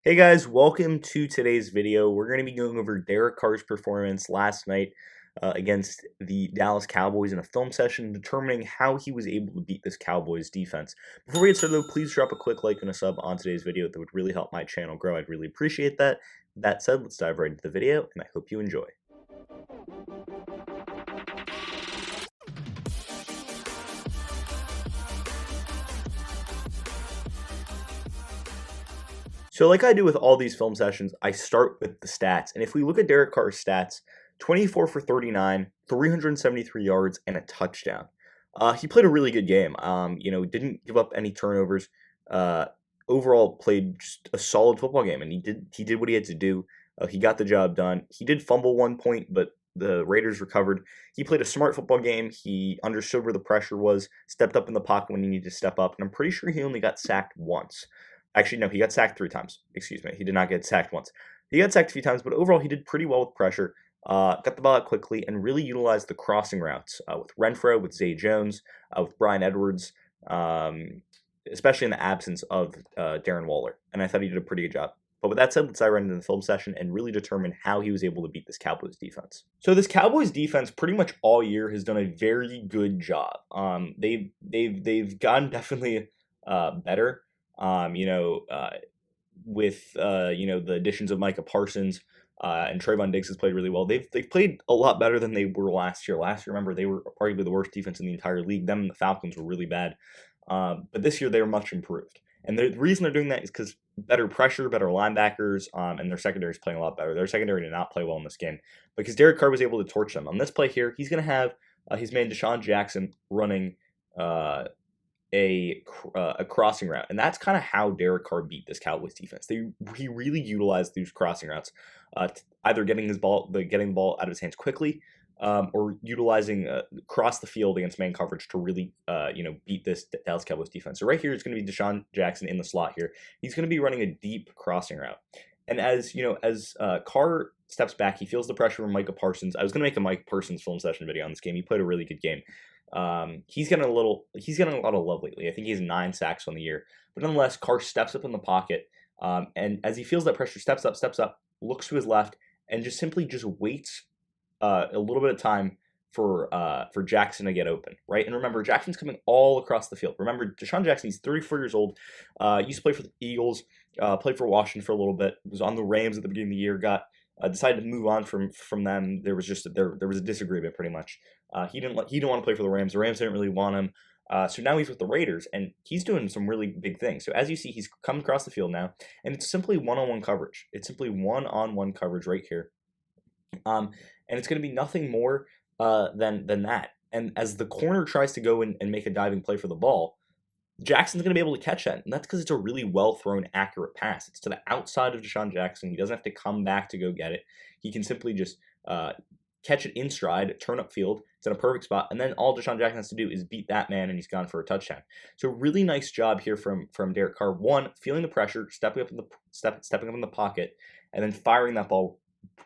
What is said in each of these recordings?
Hey guys, welcome to today's video. We're going to be going over Derek Carr's performance last night against the Dallas Cowboys in a film session, determining how he was able to beat this Cowboys defense. Before we get started though, please drop a quick like and a sub on today's video. That would really help my channel grow. I'd really appreciate that. That said, let's dive right into the video, and I hope you enjoy. So like I do with all these film sessions, I start with the stats. And if we look at Derek Carr's stats, 24 for 39, 373 yards, and a touchdown. He played a really good game. Didn't give up any turnovers. Uh, Overall, played just a solid football game, and he did what he had to do. He got the job done. He did fumble 1 point, but the Raiders recovered. He played a smart football game. He understood where the pressure was, stepped up in the pocket when he needed to step up, and I'm pretty sure he only got sacked once. Actually, no, he got sacked 3 times. Excuse me. He did not get sacked once. He got sacked a few times, but overall, he did pretty well with pressure. Got the ball out quickly and really utilized the crossing routes with Renfrow, with Zay Jones, with Bryan Edwards, especially in the absence of Darren Waller. And I thought he did a pretty good job. But with that said, let's dive right into the film session and really determine how he was able to beat this Cowboys defense. So this Cowboys defense, pretty much all year, has done a very good job. They've gotten definitely better. With the additions of Micah Parsons and Trayvon Diggs has played really well. They've played a lot better than they were last year. Last year, remember, they were arguably the worst defense in the entire league. Them and the Falcons were really bad. But this year, they were much improved. And the reason they're doing that is because better pressure, better linebackers, and their secondary is playing a lot better. Their secondary did not play well in this game because Derek Carr was able to torch them. On this play here, he's going to have his man Desean Jackson running a crossing route, and that's kind of how Derek Carr beat this Cowboys defense. He really utilized these crossing routes, either getting the ball out of his hands quickly, or utilizing across the field against man coverage to really beat this Dallas Cowboys defense. So right here it's going to be Desean Jackson in the slot here. He's going to be running a deep crossing route, and as Carr steps back, he feels the pressure from Micah Parsons. I was going to make a Micah Parsons film session video on this game. He played a really good game. He's getting a lot of love lately. I think he has 9 sacks on the year. But nonetheless, Carr steps up in the pocket, and as he feels that pressure, steps up, looks to his left, and just waits a little bit of time for Jackson to get open, right? And remember, Jackson's coming all across the field. Remember, Desean Jackson, he's 34 years old, used to play for the Eagles, played for Washington for a little bit, was on the Rams at the beginning of the year, decided to move on from them. There was a disagreement pretty much. He didn't want to play for the Rams. The Rams didn't really want him. So now he's with the Raiders, and he's doing some really big things. So as you see, he's come across the field now, and it's simply one-on-one coverage. It's simply one-on-one coverage right here. And it's going to be nothing more than that. And as the corner tries to go and make a diving play for the ball, Jackson's going to be able to catch that, and that's because it's a really well-thrown, accurate pass. It's to the outside of Desean Jackson. He doesn't have to come back to go get it. He can simply just catch it in stride, turn upfield. It's in a perfect spot, and then all Desean Jackson has to do is beat that man, and he's gone for a touchdown. So really nice job here from Derek Carr. One, feeling the pressure, stepping up in the pocket, and then firing that ball.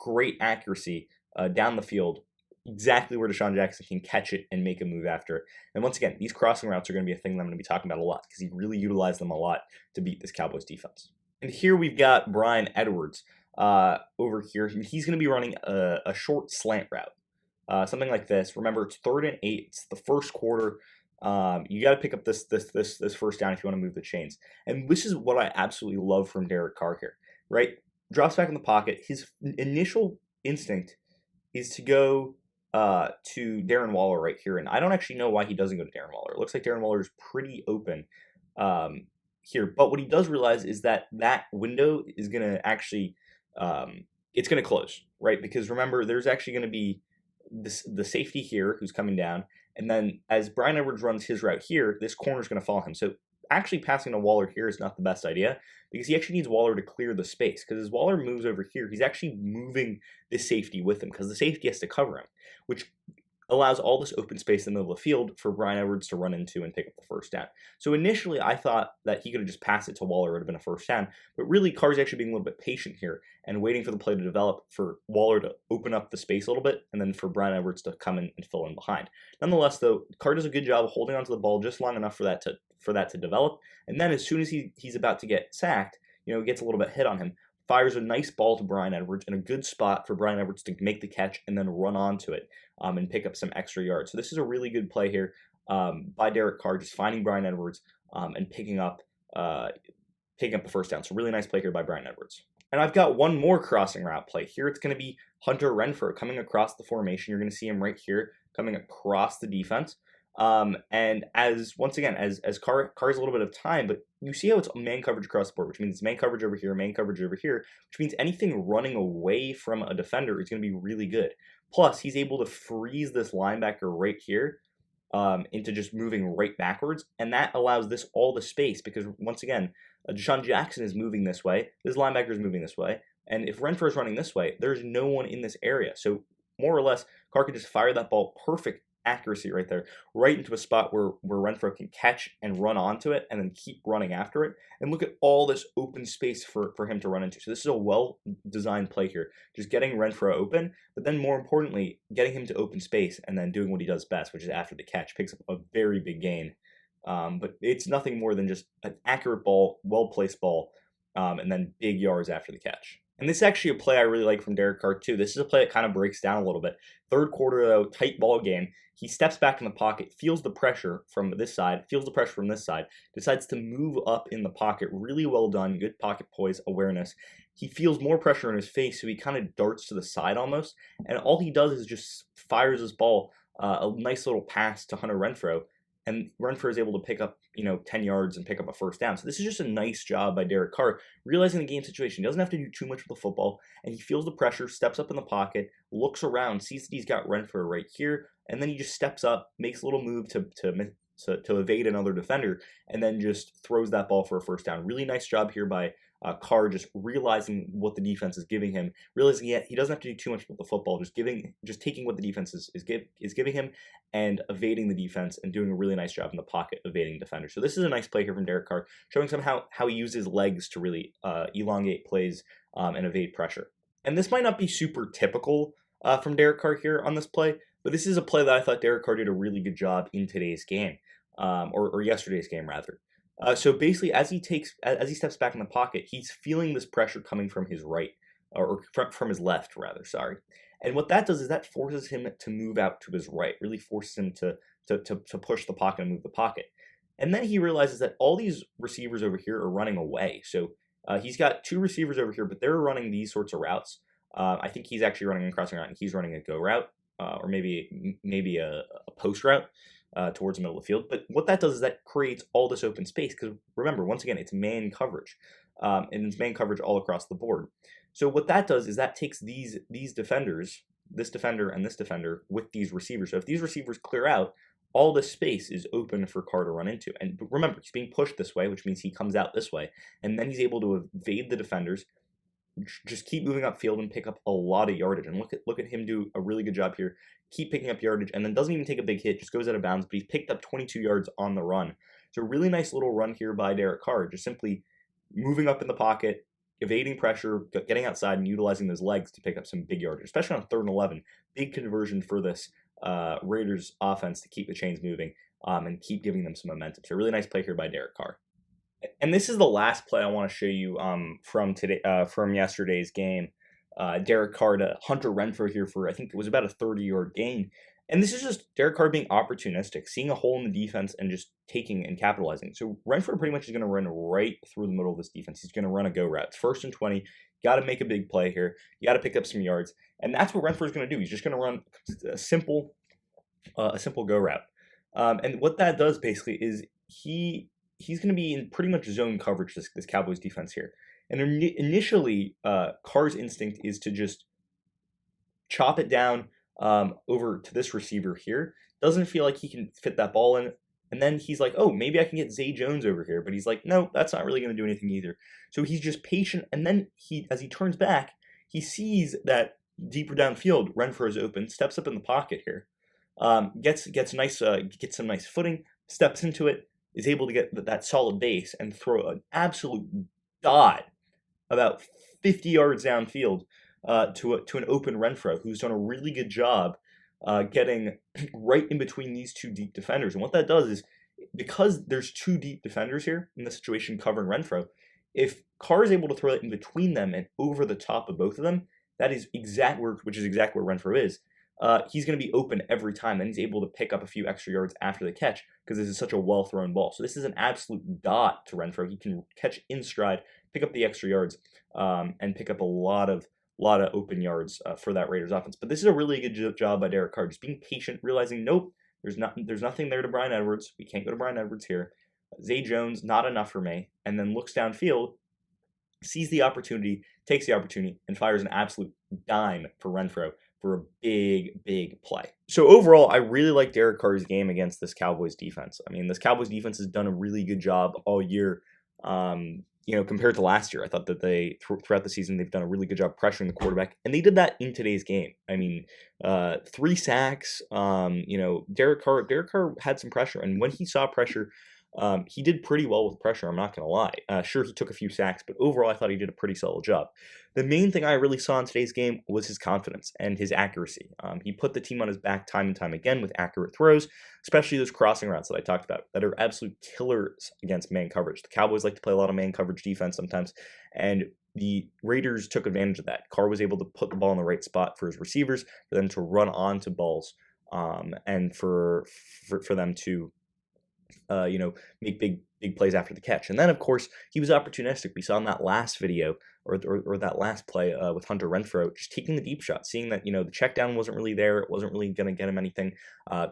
Great accuracy down the field. Exactly where Desean Jackson can catch it and make a move after it. And once again, these crossing routes are going to be a thing that I'm going to be talking about a lot because he really utilized them a lot to beat this Cowboys defense. And here we've got Bryan Edwards over here. He's going to be running a short slant route, something like this. Remember, it's 3rd and 8. It's the first quarter. You got to pick up this first down if you want to move the chains. And this is what I absolutely love from Derek Carr here, right? Drops back in the pocket. His initial instinct is to go to Darren Waller right here, and I don't actually know why he doesn't go to Darren Waller. It looks like Darren Waller is pretty open here, but what he does realize is that window is going to actually it's going to close, right? Because remember, there's actually going to be the safety here who's coming down, and then as Bryan Edwards runs his route here, this corner is going to follow him. So actually passing to Waller here is not the best idea because he actually needs Waller to clear the space, because as Waller moves over here, he's actually moving the safety with him because the safety has to cover him, which allows all this open space in the middle of the field for Bryan Edwards to run into and pick up the first down. So initially, I thought that he could have just passed it to Waller, it would have been a first down, but really Carr's actually being a little bit patient here and waiting for the play to develop for Waller to open up the space a little bit and then for Bryan Edwards to come in and fill in behind. Nonetheless, though, Carr does a good job of holding onto the ball just long enough for that to develop, and then as soon as he's about to get sacked, gets a little bit hit on him, fires a nice ball to Bryan Edwards in a good spot for Bryan Edwards to make the catch and then run onto it and pick up some extra yards. So this is a really good play here by Derek Carr, just finding Bryan Edwards and picking up the first down. So really nice play here by Bryan Edwards. And I've got one more crossing route play. Here it's going to be Hunter Renfrow coming across the formation. You're going to see him right here coming across the defense. And as Carr has a little bit of time, but you see how it's man coverage across the board, which means man coverage over here, which means anything running away from a defender is going to be really good. Plus, he's able to freeze this linebacker right here into just moving right backwards, and that allows this all the space because once again, Desean Jackson is moving this way, this linebacker is moving this way, and if Renfrow is running this way, there's no one in this area. So more or less, Carr can just fire that ball, perfect accuracy right there, right into a spot where Renfrow can catch and run onto it and then keep running after it. And look at all this open space for him to run into. So this is a well-designed play here, just getting Renfrow open, but then more importantly, getting him to open space and then doing what he does best, which is after the catch, picks up a very big gain. But it's nothing more than just an accurate ball, well-placed ball, and then big yards after the catch. And this is actually a play I really like from Derek Carr too. This is a play that kind of breaks down a little bit. Third quarter, though, tight ball game. He steps back in the pocket, feels the pressure from this side, decides to move up in the pocket. Really well done, good pocket poise, awareness. He feels more pressure in his face, so he kind of darts to the side almost. And all he does is just fires his ball, a nice little pass to Hunter Renfrow. And Renfrow is able to pick up, 10 yards and pick up a first down. So this is just a nice job by Derek Carr, realizing the game situation. He doesn't have to do too much with the football, and he feels the pressure, steps up in the pocket, looks around, sees that he's got Renfrow right here, and then he just steps up, makes a little move to evade another defender, and then just throws that ball for a first down. Really nice job here by Carr, just realizing what the defense is giving him, realizing he doesn't have to do too much with the football, just taking what the defense is giving him and evading the defense and doing a really nice job in the pocket evading defenders. So this is a nice play here from Derek Carr, showing somehow how he uses legs to really elongate plays and evade pressure. And this might not be super typical from Derek Carr here on this play, but this is a play that I thought Derek Carr did a really good job in today's game, or yesterday's game rather. So basically, as he steps back in the pocket, he's feeling this pressure coming from his right, or from his left, rather. Sorry. And what that does is that forces him to move out to his right, really forces him to push the pocket and move the pocket. And then he realizes that all these receivers over here are running away. So he's got two receivers over here, but they're running these sorts of routes. I think he's actually running a crossing route, and he's running a go route, or maybe a post route. Towards the middle of the field. But what that does is that creates all this open space because remember, once again, it's man coverage. And it's man coverage all across the board. So what that does is that takes these defenders, this defender and this defender with these receivers. So if these receivers clear out, all this space is open for Carr to run into. And remember, he's being pushed this way, which means he comes out this way. And then he's able to evade the defenders, just keep moving upfield and pick up a lot of yardage. And look at him do a really good job here. Keep picking up yardage and then doesn't even take a big hit, just goes out of bounds, but he's picked up 22 yards on the run. So a really nice little run here by Derek Carr, just simply moving up in the pocket, evading pressure, getting outside and utilizing those legs to pick up some big yardage, especially on 3rd and 11. Big conversion for this Raiders offense to keep the chains moving and keep giving them some momentum. So a really nice play here by Derek Carr. And this is the last play I want to show you from yesterday's game. Derek Carr to Hunter Renfrow here for, I think it was about a 30-yard gain. And this is just Derek Carr being opportunistic, seeing a hole in the defense and just taking and capitalizing. So Renfrow pretty much is going to run right through the middle of this defense. He's going to run a go route. It's 1st and 20. Got to make a big play here. You got to pick up some yards. And that's what Renfrow is going to do. He's just going to run a simple go route. And what that does basically is he's going to be in pretty much zone coverage, this Cowboys defense here. And initially, Carr's instinct is to just chop it down over to this receiver here. Doesn't feel like he can fit that ball in. And then he's like, oh, maybe I can get Zay Jones over here. But he's like, no, that's not really going to do anything either. So he's just patient. And then as he turns back, he sees that deeper downfield, Renfrow is open, steps up in the pocket here, gets some nice footing, steps into it, is able to get that solid base and throw an absolute dot about 50 yards downfield to an open Renfrow, who's done a really good job getting right in between these two deep defenders. And what that does is, because there's two deep defenders here in this situation covering Renfrow, If Carr is able to throw it in between them and over the top of both of them, that is which is exactly where Renfrow is. He's going to be open every time, and he's able to pick up a few extra yards after the catch because this is such a well-thrown ball. So this is an absolute dot to Renfrow. He can catch in stride, pick up the extra yards, and pick up a lot of open yards for that Raiders offense. But this is a really good job by Derek Carr, just being patient, realizing, nope, there's nothing there to Bryan Edwards. We can't go to Bryan Edwards here. Zay Jones, not enough for me. And then looks downfield, sees the opportunity, takes the opportunity, and fires an absolute dime for Renfrow for a big play. So overall, I really like Derek Carr's game against this Cowboys defense. I mean, this Cowboys defense has done a really good job all year. Compared to last year, I thought that they throughout the season they've done a really good job pressuring the quarterback, and they did that in today's game. I mean, 3 sacks. Derek Carr had some pressure, and when he saw pressure, he did pretty well with pressure. I'm not going to lie. Sure, he took a few sacks, but overall, I thought he did a pretty solid job. The main thing I really saw in today's game was his confidence and his accuracy. He put the team on his back time and time again with accurate throws, especially those crossing routes that I talked about that are absolute killers against man coverage. The Cowboys like to play a lot of man coverage defense sometimes, and the Raiders took advantage of that. Carr was able to put the ball in the right spot for his receivers, for them to run onto balls, and for them to make big plays after the catch. And then, of course, he was opportunistic. We saw in that last video or that last play with Hunter Renfrow, just taking the deep shot, seeing that, the check down wasn't really there. It wasn't really going to get him anything.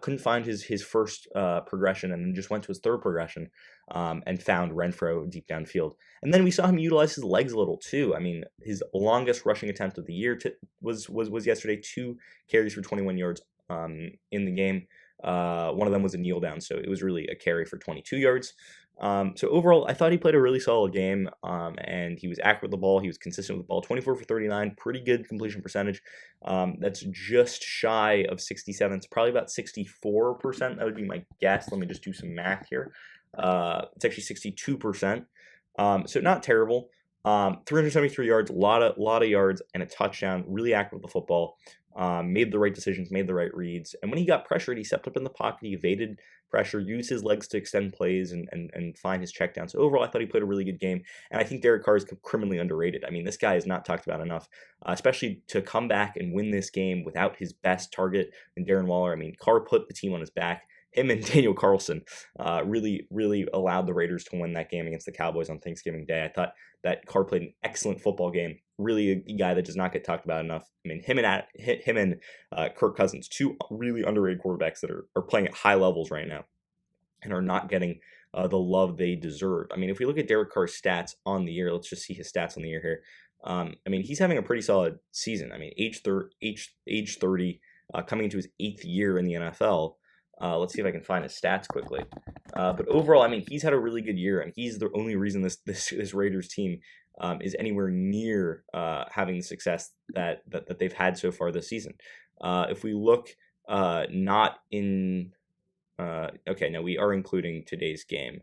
Couldn't find his first progression, and then just went to his third progression and found Renfrow deep downfield. And then we saw him utilize his legs a little too. I mean, his longest rushing attempt of the year was yesterday, 2 carries for 21 yards in the game. One of them was a kneel down, so it was really a carry for 22 yards. So overall, I thought he played a really solid game, and he was accurate with the ball. He was consistent with the ball, 24 for 39, pretty good completion percentage. That's just shy of 67. It's probably about 64%. That would be my guess. Let me just do some math here. It's actually 62%. So not terrible. 373 yards, a lot of yards, and a touchdown. Really accurate with the football. Made the right decisions, made the right reads. And when he got pressured, he stepped up in the pocket, he evaded pressure, used his legs to extend plays and find his checkdowns. So overall, I thought he played a really good game. And I think Derek Carr is criminally underrated. I mean, this guy is not talked about enough, especially to come back and win this game without his best target in Darren Waller. I mean, Carr put the team on his back. Him and Daniel Carlson really allowed the Raiders to win that game against the Cowboys on Thanksgiving Day. I thought that Carr played an excellent football game. Really a guy that does not get talked about enough. I mean, him and Kirk Cousins, 2 really underrated quarterbacks that are playing at high levels right now and are not getting the love they deserve. I mean, if we look at Derek Carr's stats on the year, let's just see his stats on the year here. I mean, he's having a pretty solid season. I mean, age 30, coming into his 8th year in the NFL. Let's see if I can find his stats quickly. But overall, I mean, he's had a really good year, and he's the only reason this Raiders team is anywhere near having the success that they've had so far this season. If we look not in we are including today's game.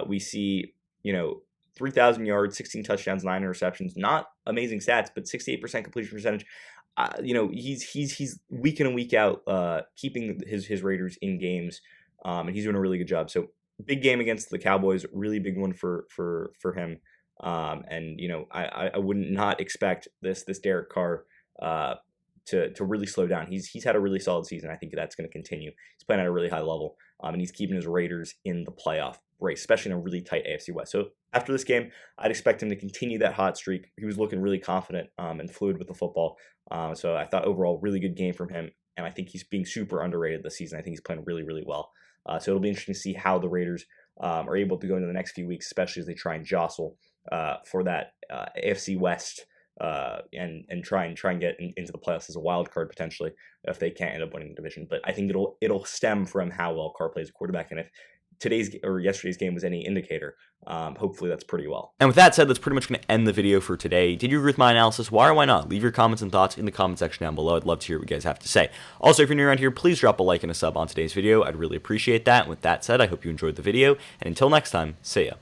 We see 3,000 yards, 16 touchdowns, 9 interceptions. Not amazing stats, but 68% completion percentage. He's week in and week out keeping his Raiders in games, and he's doing a really good job. So big game against the Cowboys, really big one for him. I would not expect this Derek Carr to really slow down. He's had a really solid season. I think that's going to continue. He's playing at a really high level, and he's keeping his Raiders in the playoff race, especially in a really tight AFC West. So after this game, I'd expect him to continue that hot streak. He was looking really confident and fluid with the football. So I thought overall, really good game from him, and I think he's being super underrated this season. I think he's playing really, really well. So it'll be interesting to see how the Raiders are able to go into the next few weeks, especially as they try and jostle for that AFC West and try and get into the playoffs as a wild card potentially if they can't end up winning the division. But I think it'll stem from how well Carr plays a quarterback, and if today's or yesterday's game was any indicator, hopefully that's pretty well. And with that said, that's pretty much going to end the video for today. Did you agree with my analysis? Why or why not? Leave your comments and thoughts in the comment section down below. I'd love to hear what you guys have to say. Also, if you're new around here, please drop a like and a sub on today's video. I'd really appreciate that. And with that said, I hope you enjoyed the video, and until next time, see ya.